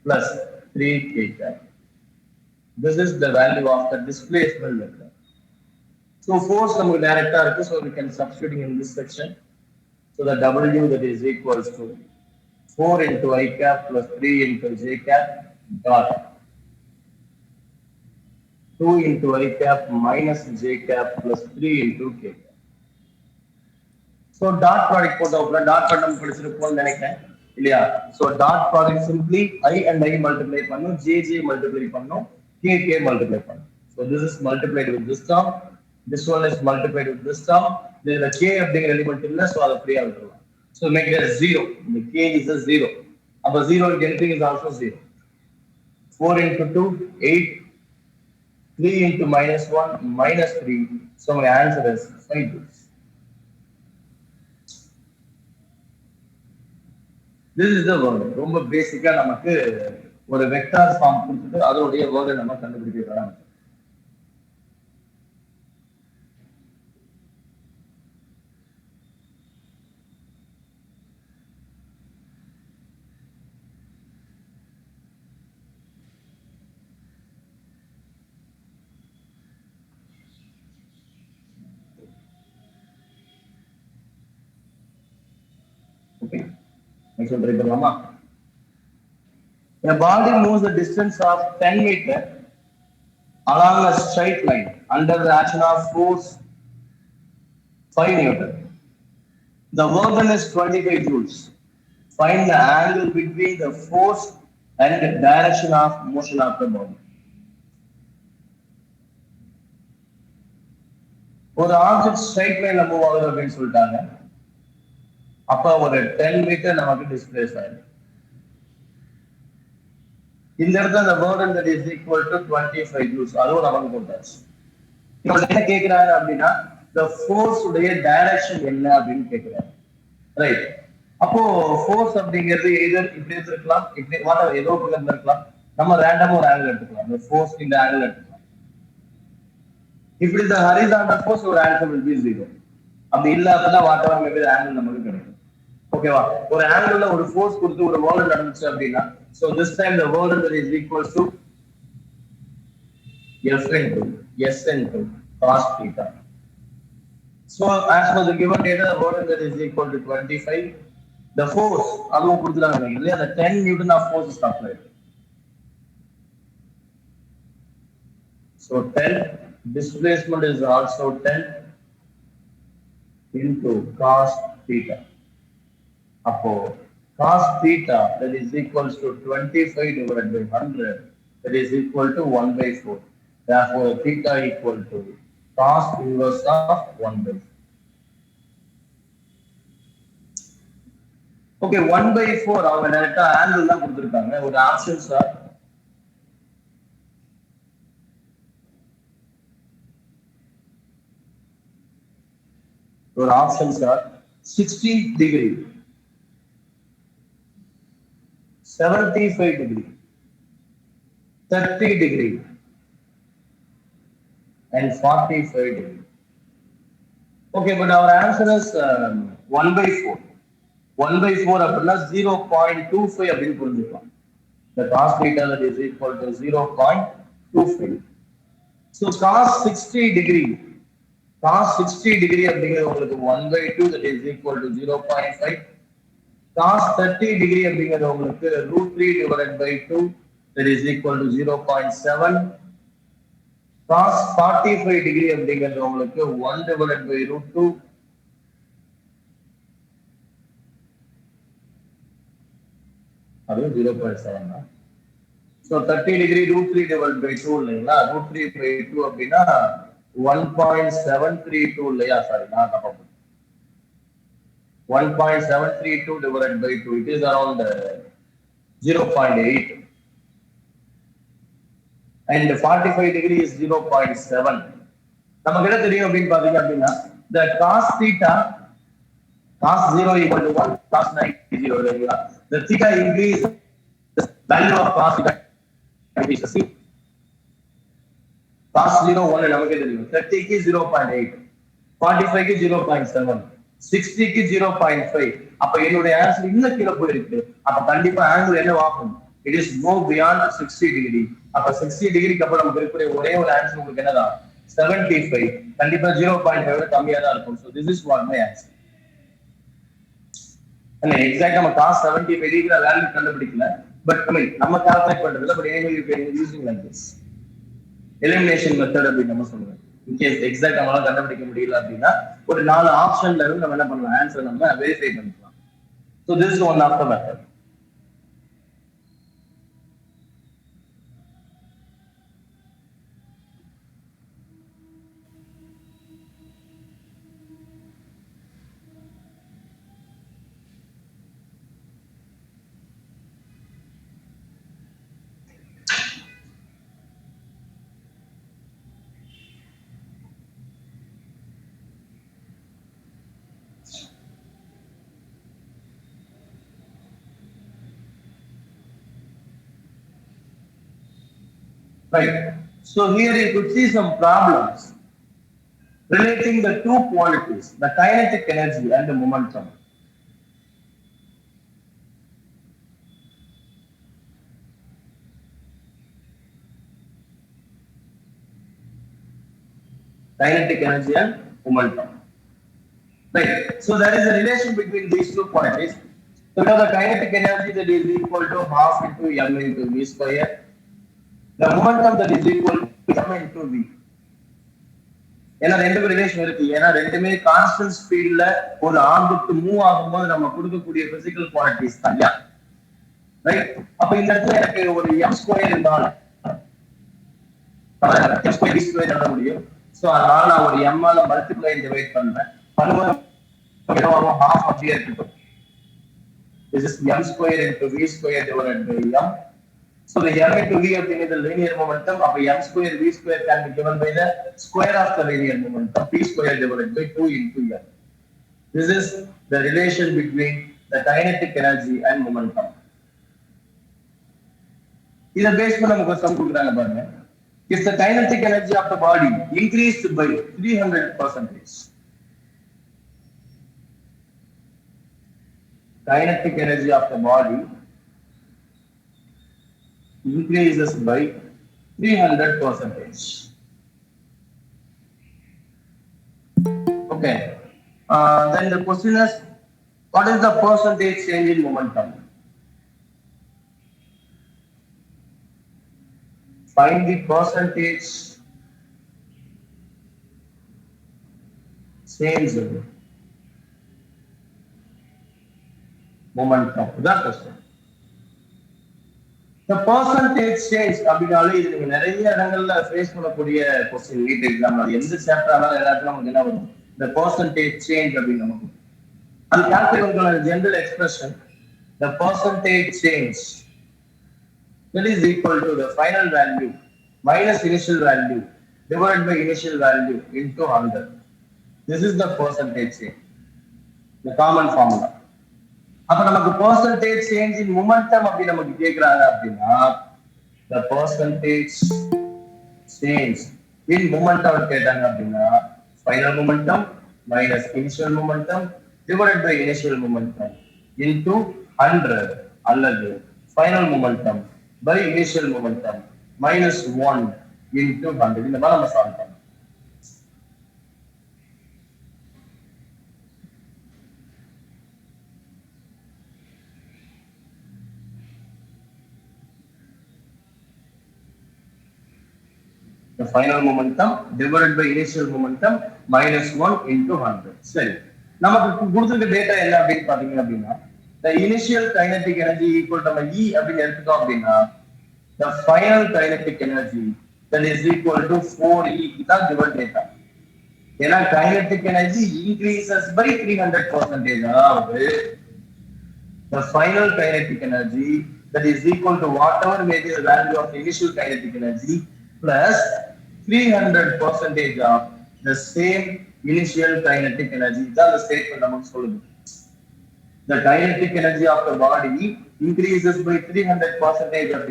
plus 3 k cap. This is the value of the displacement vector. So force number director, so we can substituting in this section. So the W that is equals to 4 into I cap plus 3 into j cap dot 2 into I cap minus j cap plus 3 into k cap. So dot product போட்டோம்ல dot product நம்ம படிச்சிருப்போம்னு நினைக்கிறேன் இல்லையா? So dot product simply I and I multiply பண்ணும், j multiply பண்ணும், k multiply பண்ணும். So this is multiplied with this term, this one is multiplied with this term. இதுல k அப்படிங்கிற element இல்ல, so அதை ஃப்ரீயா விட்டுறலாம். So make it as 0. The k is a 0. அப்ப 0 into anything is also 0. 4 into 2, 8. 3 into minus 1, minus 3. So my answer is 5 joules. This is the word. ரொம்ப பேசிக்கா நமக்கு ஒரு வெக்டார் ஃபார்ம் கொடுத்துட்டு அதோடைய வேர்டை நம்ம கண்டுபிடிக்கலாம். Okay. Next one, try பண்ணலாமா? A body moves a distance of 10 meters along a straight line under the action of force 5 Newton. The work done is 25 joules. Find the angle between the force and the direction of motion of the body. ஒரு object straight லைன்ல move ஆகுது அப்படின்னு சொல்லிட்டாங்க. அப்ப ஒரு 10 metre நமக்கு displays ஆயிடும். இந்த இடத்துல அந்த burden that is equal to 25 joules அதுவும் நமக்கு போட்டாச்சு. இப்போ என்ன கேக்குறாங்க அப்படின்னா the force உடைய டைரக்ஷன் என்ன அப்படின்னு கேக்குறாங்க. ரைட். அப்போ force அப்படிங்கிறது எதர் இப்படி இருக்கலாம், இப்படி வாட்டர் ஏதோ பக்கத்துல இருக்கலாம். நம்ம ரேண்டமா ஒரு ஆங்கிள் எடுத்துக்கலாம். the force இந்த ஆங்கிள் எடுத்துக்கலாம். If it is the horizontal force, your answer will be 0. அப்படி இல்ல அப்படின்னா whatever maybe the angle நமக்கு கிடைக்கும். ஓகேவா? ஒரு ஆங்கிள்ல ஒரு ஃபோர்ஸ் கொடுத்து ஒரு வேர்ல்ட் நடந்துச்சு அப்படின்னா so this time the world is equals to F into S into cos theta. So as per the given data, the world is equal to 25. The force அதுவும் கொடுத்துட்டாங்க இல்லையா? The 10 Newton of force is applied. So 10, displacement is also 10 into cos theta. அப்போ cos theta that is equals to 25 divided by 100 that is equal to 1 by 4. Therefore theta equal to cos inverse of 1 by 4. Okay, 1 by 4 அவங்க டைரக்டா angle தான் கொடுத்திருக்காங்க. ஒரு options are your options are 60 degree, 75 degree, 30 degree, and 45 degree. Okay, but our answer is 1 by 4. 1 by 4 அப்படின்னா 0.25 அப்படின்னு புரிஞ்சுக்கலாம். The cos theta that is equal to 0.25. So cos 60 degree. Cos 60 degree அப்படிங்கிறது உங்களுக்கு 1 by 2 that is equal to 0.5. Cos 30 degree அப்படிங்கிறது உங்களுக்கு √3 divided by 2 that is equal to 0.7. cos 45 degree அப்படிங்கிறது உங்களுக்கு 1 divided by root 2 அது 0.7 தான். So 30 degree root 3 divided by 2 இல்லைங்களா, root 3 by 2 அப்படின்னா 1.732 இல்லையா, சாரி நான் தப்பா போட்டேன். 1.732 divided by 2, it is around 0.8 and 45 degree is 0.7. நமக்கு என்ன தெரியும் அப்படின்னு பாத்தீங்க அப்படின்னா, the cos theta cos 0 equal to 1, cos 90 0 இல்லைங்களா, the theta increase the value of cos theta increases. cos 0 1 நமக்கு தெரியும், 30 க்கு 0.8, 45 க்கு 0.7, 60 க்கு 0.5. அப்ப என்னுடைய ஆன்சர் இன்னும் கீழே போயிருக்கு. அப்ப கண்டிப்பா ஆங்கிள் என்ன ஆகும்? It is more beyond 60 degree. அப்ப 60 டிகிரிக்கு அப்புறம் நமக்கு இருக்கக்கூடிய ஒரே ஒரு ஆன்சர் உங்களுக்கு என்னதான்? 75. கண்டிப்பா 0.5 கம்மியா தான் இருக்கும். So this is what my answer. Exact நம்ம cos 75 டிகிரி வேல்யூ கண்டுபிடிக்கல, பட் நம்ம கால்குலேட் பண்றதுல, but anyway you can using like this elimination method அப்படின்னு நம்ம சொல்லுவோம். இன்கேஸ் எக்ஸாக்ட் நம்மளால கண்டுபிடிக்க முடியல அப்படின்னா ஒரு 4 ஆப்ஷன்ல இருந்து நம்ம என்ன பண்ணலாம், ஆன்சர் நம்ம வெரிஃபை பண்ணிக்கலாம். So this is one of the method. Right. So here you could see some problems relating the two quantities, the kinetic energy and the momentum. Kinetic energy and momentum. Right. So there is a relation between these two quantities. So now the kinetic energy that is equal to half into m into v square. The momentum that is equal to m into v. ஏன்னா ரெண்டுமே relation இருக்கு. ஏன்னா ரெண்டுமே constant ஸ்பீட்ல ஒரு object move ஆகும்போது நம்ம கொடுக்கக்கூடிய பிசிக்கல் குவான்டிட்டிஸ் தான். ரைட். அப்ப இந்த இடத்துல எனக்கு ஒரு m ஸ்கொயர் இருந்தால் m ஸ்கொயர் v ஸ்கொயர் எழுத முடியும். சோ அதனால நான் ஒரு m ஆல மல்டிப்ளை டிவைட் பண்றேன். பண்ணும்போது என்னவாகும், half அப்படியே இருக்கு. This is m square into v square divided by m. So the m into v is the linear momentum. Up m square v square can be given by the square of the linear momentum, p square divided by 2 into m. This is the relation between the kinetic energy and momentum. இத base பண்ண நமக்கு some கொடுக்குறாங்க பாருங்க. If the kinetic energy of the body increased by 300%, kinetic energy of the body increases by 300%. Okay. Then the question is, what is the percentage change in momentum? Find the percentage change in momentum. That question. The percentage change அப்படினாலே இது நீங்க நிறைய இடங்கள்ல face பண்ணக்கூடிய question NEET எக்ஸாம்ல எந்த chapter ஆனாலும் எல்லாத்துலயும் நமக்கு என்ன வரும், the percentage change அப்படின்னு நமக்கு அது கால்குலேட் பண்ற general expression, the percentage change that is equal to the final value minus initial value divided by initial value into 100. This is the percentage change, the common formula. அப்ப நமக்கு percentage change in momentum அப்படி நமக்கு கேக்குறாங்க அப்படின்னா the percentage change in momentum கேட்டாங்க அப்படின்னா final momentum minus initial momentum divided by initial momentum into 100 அல்லது final momentum by initial momentum minus 1 into 100. இந்த மாதிரி நம்ம சால்வ் பண்ணலாம். The final momentum divided by initial momentum minus 1 into 100. சரி, நமக்கு கொடுத்திருக்க டேட்டா என்ன அப்படின்னு பாத்தீங்க அப்படின்னா, the initial kinetic energy equal to E அப்படின்னு எடுத்துட்டோம் அப்படின்னா, the final kinetic energy that is equal to 4E இதான் given data. ஏன்னா kinetic energy increases by 300%. அதாவது the final kinetic energy that is equal to whatever may be the value of the initial kinetic energy plus 300% of the same initial kinetic energy. That's the statement among solid. The kinetic energy of the body increases by 300% of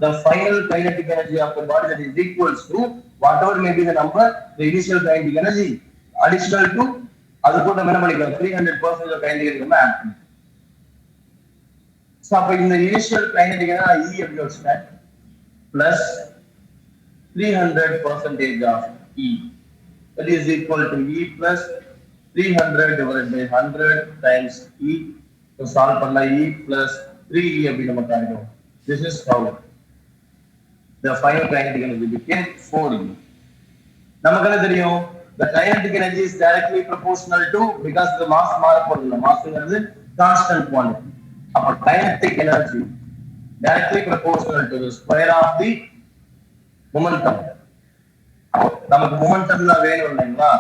the final kinetic energy of the body that is equals to whatever may be the number, the initial kinetic energy additional to அது கூட என்ன பண்ணிக்கலாம் 300% of kinetic energy add பண்ணி. So அப்ப இந்த initial kinetic energy E எப்படி வச்சுட்டேன் plus 300% of E that is equal to E plus 300 divided by 100 times E. So solve பண்ணா E plus 3E அப்படி நமக்கு ஆயிடும். This is how the final kinetic energy became 4E. நமக்கு என்ன தெரியும், the kinetic energy is directly proportional to, because the mass மாற போறதில்லை, மாஸ்ங்கிறது constant quantity. அப்ப kinetic energy directly proportional to the square of the momentum. நமக்கு momentum தான் வேணும் இல்லைங்களா,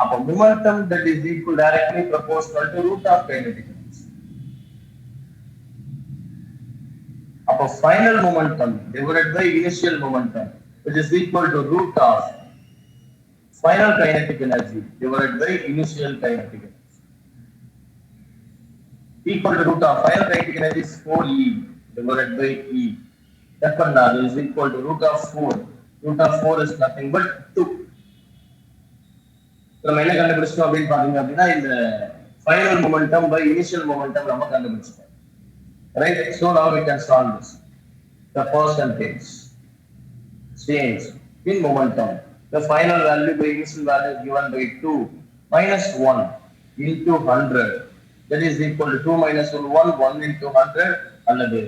அப்ப momentum that is equal directly proportional to root of kinetic energy. அப்ப final momentum divided by initial momentum which is equal to root of final kinetic energy divided by initial kinetic energy equal to root of final kinetic energy is 4E divided by E. That is equal to root of 4. Root of 4 is nothing but 2. நம்ம என்ன கண்டுபிடிச்சோம் அப்படின்னு பாத்தீங்க அப்படின்னா, இந்த final momentum by initial momentum நம்ம கண்டுபிடிச்சிட்டோம். Right? So now we can solve this. The percentage change in momentum. The final value by initial value is given by 2 minus 1 into 100. That is equal to 2 minus 1, 1 into 100, அல்லது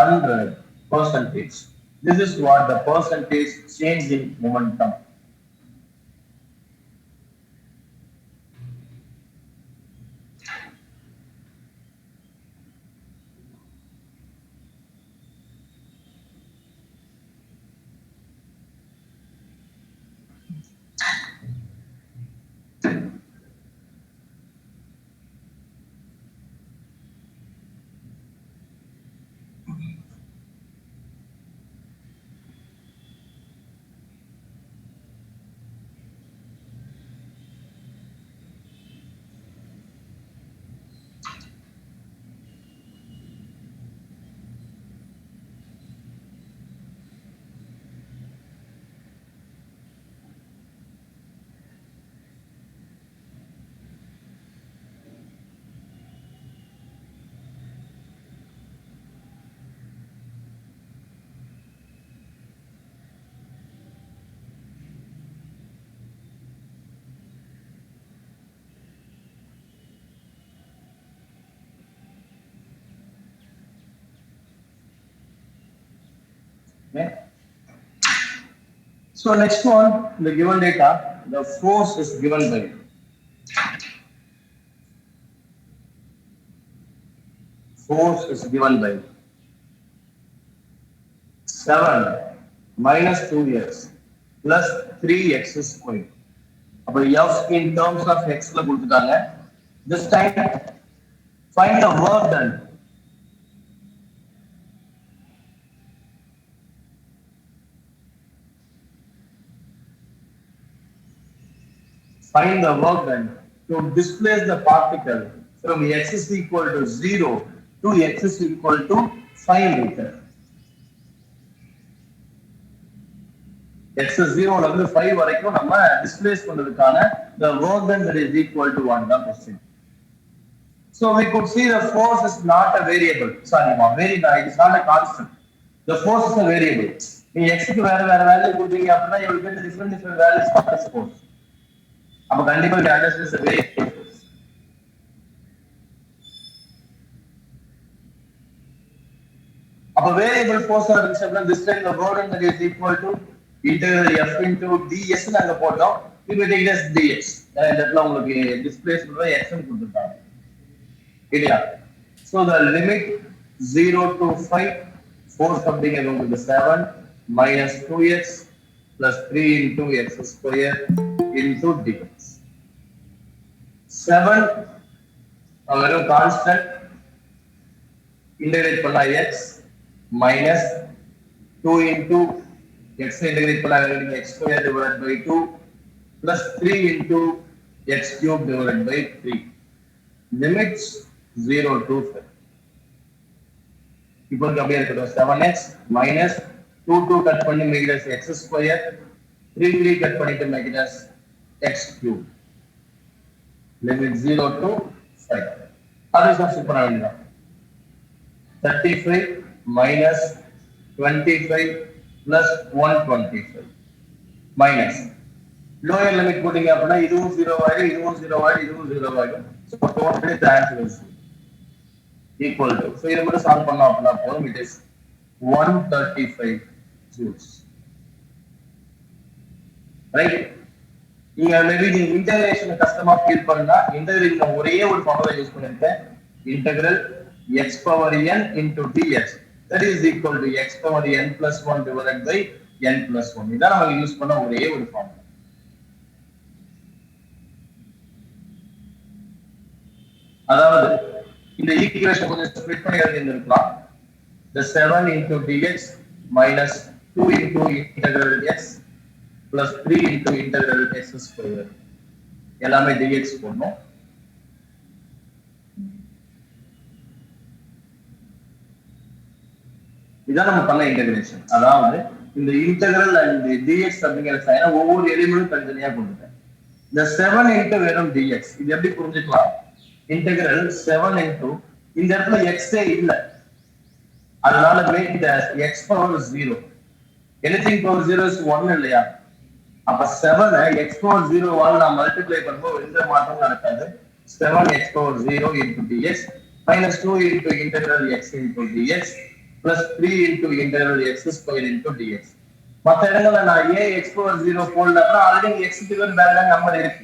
100%. This is what the percentage change in momentum. Okay. So next one, the given data, the force is given by force is given by 7 minus 2x plus 3x squared. அப்ப f in terms of x ல கொடுத்துட்டாங்க. This time find the work done. Find the work done to displace the particle from x is equal to 0 to x is equal to 5 meter. X is 0 ல இருந்து 5 வரைக்கும் நம்ம displace பண்றதுக்கான the work done that is equal to 1 தான் question. So we could see the force is not a variable. Sorry, it is not a constant. The force is a variable. நீ x க்கு வேற value கொடுத்தீங்க அப்படின்னா you will get different values for this force. அப்ப கண்டிப்பா understand is a variable. அப்ப variable force இருந்துச்சு அப்படின்னா this time the burden that is equal to integral f into ds நாங்க போட்டோம். இப்போ take this dx. இந்த இடத்துல உங்களுக்கு டிஸ்பிளேஸ்மென்ட் x ன்னு கொடுத்திருக்காங்க. இல்லையா? So the limit 0 to 5 4 something is going to 7 minus 2x plus 3 into x square into dx. 7 வெறும் கான்ஸ்டன்ட் integrate பண்ணா x minus 2 into x integrate பண்ணா x square divided by 2 plus 3 into x cube divided by 3. Limits 0 to 5. இப்போ அப்படியே இருக்கட்டும் 7x minus 2 cut பண்ணி make it as x square 3 cut பண்ணிட்டு make it as x cube. Limit 0 to 5. அது substitute பண்ண வேண்டியதான் 35 minus 25 plus 125 minus lower limit போட்டீங்க அப்படின்னா இதுவும் 0 ஆயிடும் இதுவும் 0 ஆயிடும் இதுவும் 0 ஆயிடும் so totally the answer is equal to so இத மட்டும் சால்வ் பண்ணோம் அப்படின்னா போதும் it is 135 joules right நீங்க மேபி நீங்க இன்டகிரேஷன் கஷ்டமா ஃபீல் பண்ணா இன்டகிரேஷன் ஒரே ஒரு ஃபார்முலா யூஸ் பண்ணிருக்கேன் integral x power n into dx that is equal to x power n plus 1 divided by n plus 1 இதான் நம்ம யூஸ் பண்ண ஒரே ஒரு ஃபார்முலா அதாவது இந்த ஈக்குவேஷன் கொஞ்சம் ஸ்ப்ளிட் பண்ணி எழுதிருக்கலாம் the 7 into dx minus 2 into integral x plus 3 into integral x square எல்லாமே dx போடணும் இதான் நம்ம பண்ண இன்டகிரேஷன் அதாவது இந்த இன்டகிரல் அண்ட் dx அப்படிங்கிற சைனை ஒவ்வொரு எலிமெண்ட்டும் தனித்தனியா கொடுத்துட்டேன் இந்த 7 into வெறும் dx இது எப்படி புரிஞ்சுக்கலாம் integral 7 into இந்த இடத்துல x இல்ல அதனால make it as x power 0 anything power 0 is 1 இல்லையா அப்ப 7 x power 0 ஆல் நான் மல்டிப்ளை பண்ணும்போது எந்த மாற்றமும் நடக்காது 7 x power 0 into dx minus 2 into integral x into dx plus 3 into integral x square into dx மத்த இடங்கள்ல நான் a x power 0 போடலன்னா ஆல்ரெடி x க்கு வேற நம்பர் இருக்கு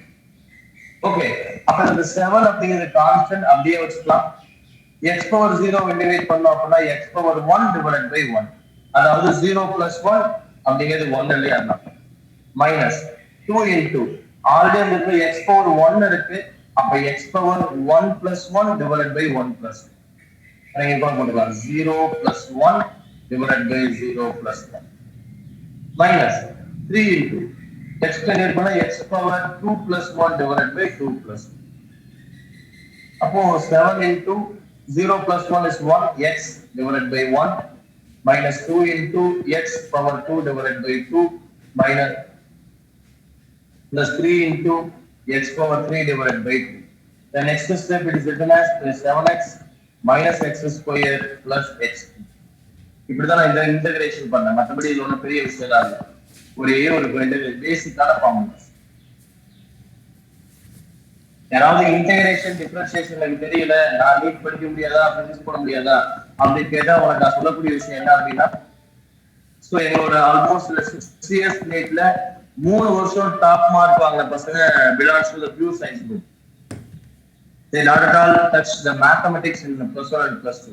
ஓகே அப்ப இந்த 7 அப்படிங்கிற கான்ஸ்டன்ட் அப்படியே வச்சுக்கலாம் x power 0 இன்டிகிரேட் பண்ணோம் அப்படின்னா x power 1 divided by 1 அதாவது 0 plus 1 அப்படிங்கிறது 1 இல்லையா minus 2 into ஆல்ரெடி அந்த x power 1 இருக்கு அப்ப x power 1 plus 1 divided by 1 plus 1 நீங்க என்ன போட்டுக்கலாம் 0 plus 1 divided by 0 plus 1 minus 3 into x square பண்ணா x power 2 plus 1 divided by 2 plus 1 அப்போ 7 into 0 plus 1 is 1 x divided by 1 minus 2 into x power 2 divided by 2 minus plus 3 into x power 3 divided by 2. The next step it is written as 7x minus x square plus x. இப்படிதான் நான் இந்த integration பண்ணேன் மற்றபடி இது ஒன்றும் பெரிய விஷயம் இல்லை ஒரே ஒரு பேசிக்கான ஃபார்முலாஸ் யாராவது இன்டகிரேஷன் டிஃபரன்ஷியேஷன் எனக்கு தெரியல நான் நீட் படிக்க முடியாதா பிசிக்ஸ் போட முடியாதா அப்படின்னு கேட்டா உனக்கு நான் சொல்லக்கூடிய விஷயம் என்ன அப்படின்னா ஸோ எங்களோட ஆல்மோஸ்ட் 6 இயர்ஸ் நீட்ல 3 வருஷம் டாப் மார்க் வாங்கின பசங்க belongs to the pure science group they not at all touch the mathematics in the plus 1 and plus 2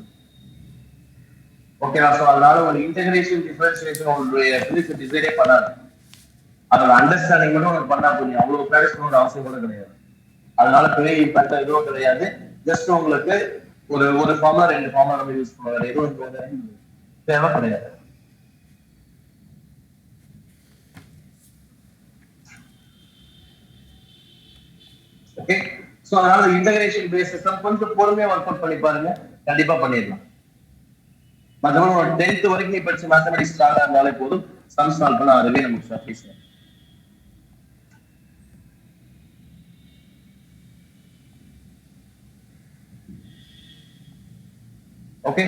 okay so அதனால ஒரு இன்டகிரேஷன் டிஃபரன்ஷியேஷன் ஒரு பிசிக்ஸ் டிசைடே பண்ணாது அதோட அண்டர்ஸ்டாண்டிங் மட்டும் உங்களுக்கு பண்ணா போதும் அவ்வளவு ப்ராக்டிஸ் பண்ண அவசியம் கூட கிடையாது அதனால பெரிய இம்பாக்ட் எதுவும் கிடையாது ஜஸ்ட் உங்களுக்கு ஒரு ஃபார்முலா ரெண்டு ஃபார்முலா நம்ம யூஸ் பண்ணுவோம் எதுவும் தேவை கிடையாது ஓகே சோ அதனால இன்டகிரேஷன் பேசிஸ் கொஞ்சம் பொறுமையா ஒர்க் அவுட் பண்ணி பாருங்க கண்டிப்பா பண்ணிடலாம் மத்தபடி ஒரு 10th வரைக்கும் நீ படிச்ச மேத்தமெட்டிக்ஸ் ஸ்ட்ராங்கா இருந்தாலே போதும் சம் சால்வ் பண்ண அதுவே நமக்கு sufficient okay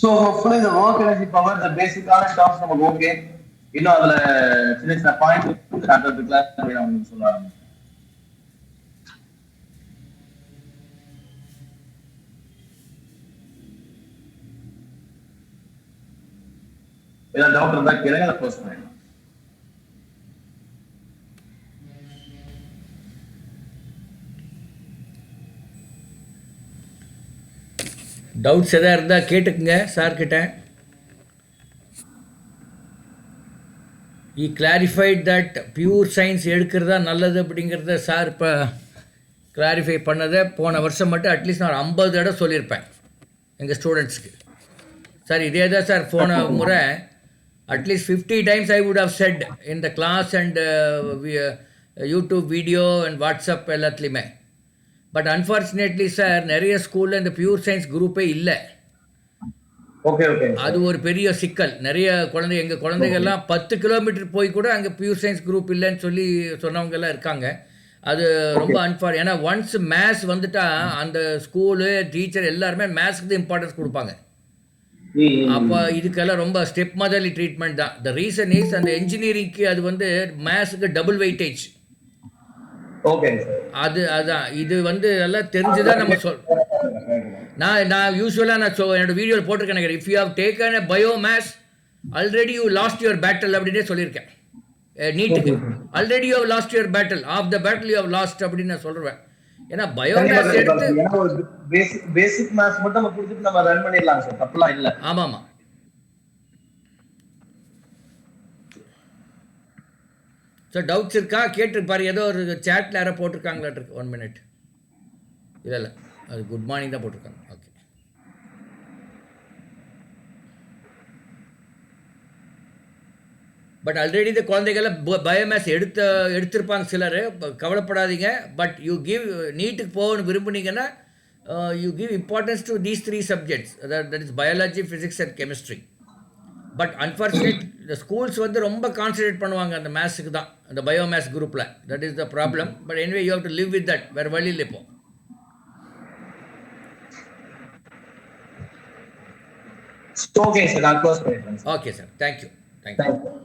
so hopefully the work energy power the basic terms நமக்கு ஓகே இன்னும் அதுல சின்ன சின்ன பாயிண்ட் அடுத்த கிளாஸ் நான் சொல்றேன் ஏதாவது டவுட் இருந்தா கேளுங்க அதை போஸ்ட் பண்ணிடலாம் டவுட்ஸ் எதாவது இருந்தால் கேட்டுக்குங்க சார்கிட்ட. ஈ கிளாரிஃபைட் தட் பியூர் சயின்ஸ் எடுக்கிறதா நல்லது அப்படிங்கிறத சார் இப்போ கிளாரிஃபை பண்ணதை போன வருஷம் மட்டும் அட்லீஸ்ட் நான் 50 தடவை சொல்லியிருப்பேன் எங்கள் ஸ்டூடெண்ட்ஸ்க்கு. சார் இதே தான் சார் போன முறை at least 50 times I would have said in the class and YouTube video and WhatsApp எல்லாத்துலேயுமே. பட் அன்ஃபார்ச்சுனேட்லி சார் நிறைய ஸ்கூலில் இந்த பியூர் சயின்ஸ் குரூப்பே இல்லை. Okay okay. அது ஒரு பெரிய சிக்கல். நிறைய எங்கள் குழந்தைகள்லாம் 10 கிலோமீட்டர் போய் கூட அங்கே பியூர் சயின்ஸ் குரூப் இல்லைன்னு சொல்லி சொன்னவங்கெல்லாம் இருக்காங்க. அது ரொம்ப ஏன்னா ஒன்ஸ் மேத்ஸ் வந்துட்டா அந்த ஸ்கூலு டீச்சர் எல்லாருமே மேத்ஸ்க்கு தான் இம்பார்ட்டன்ஸ் கொடுப்பாங்க. அப்போ இதுக்கெல்லாம் ரொம்ப ஸ்டெப் மதர்லி ட்ரீட்மெண்ட் தான். த ரீசன் இஸ் அந்த என்ஜினியரிங்க்கு அது வந்து மேத்ஸுக்கு டபுள் வெயிட்டேஜ். அதான் இது வந்து எல்லாம் தெரிஞ்சுதான் நம்ம நான் யூஸ்வலாக என்னோட வீடியோவில் போட்டிருக்கேன் நினைக்கிறேன். If you have taken a bio maths already you lost your battle அப்படின்னே சொல்லியிருக்கேன். நீட்டுக்கு already you have lost your battle, of the battle you have lost அப்படின்னு நான் சொல்கிறேன். ஏன்னா பயோ மேத்ஸ் எடுத்து பேசிக் மேத்ஸ் மட்டும் நம்ம கொடுத்துட்டு நம்ம ரன் பண்ணிடலாம் சார், தப்புலாம் இல்லை. ஆமாம். ஸோ டவுட்ஸ் இருக்கா கேட்டுருப்பாரு. ஏதோ ஒரு சேட்டில் யாரோ போட்டிருக்காங்களாட்டு 1 minute. இல்லை அது குட் மார்னிங் தான் போட்டிருக்காங்க. ஓகே. பட் ஆல்ரெடி இந்த குழந்தைகள்லாம் பயோமேஸ் எடுத்திருப்பாங்க சிலர், கவலைப்படாதீங்க. பட் யூ கிவ் நீட்டுக்கு போகணும்னு விரும்புனீங்கன்னா you give importance to these 3 subjects, that is biology, physics and chemistry. But unfortunate இந்த ஸ்கூல்ஸ் வந்து ரொம்ப கான்சன்ட்ரேட் பண்ணுவாங்க அந்த மேத்ஸுக்கு தான், அந்த பயோமேத்ஸ் குரூப்பில். That is the problem. But anyway you have to live with that. வேறு வழியில் இப்போ. ஓகே சார், நான் க்ளோஸ் பண்ணிடுறேன். Okay sir, thank you. தேங்க்யூ.